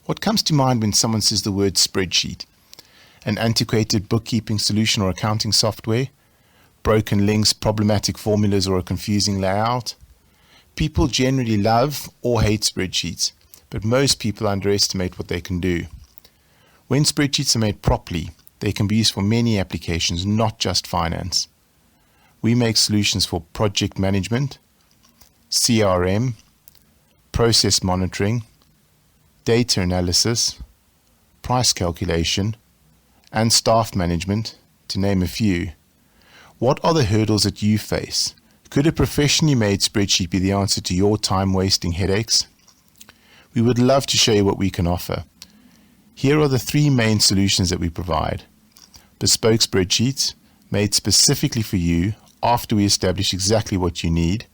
What comes to mind when someone says the word spreadsheet? An antiquated bookkeeping solution or accounting software? Broken links, problematic formulas, or a confusing layout? People generally love or hate spreadsheets, but most people underestimate what they can do. When spreadsheets are made properly, they can be used for many applications, not just finance. We make solutions for project management, CRM, process monitoring, data analysis, price calculation, and staff management, to name a few. What are the hurdles that you face? Could a professionally made spreadsheet be the answer to your time-wasting headaches? We would love to show you what we can offer. Here are the 3 main solutions that we provide. Bespoke spreadsheets, made specifically for you after we establish exactly what you need.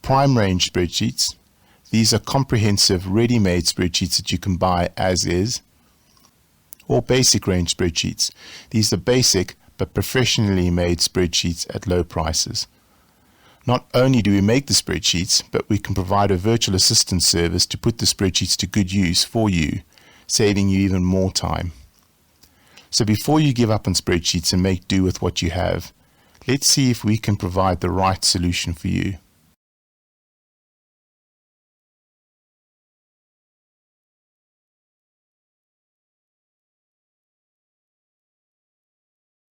Prime range spreadsheets. These are comprehensive, ready-made spreadsheets that you can buy as is. Or basic range spreadsheets. These are basic but professionally made spreadsheets at low prices. Not only do we make the spreadsheets, but we can provide a virtual assistant service to put the spreadsheets to good use for you, saving you even more time. So before you give up on spreadsheets and make do with what you have, let's see if we can provide the right solution for you.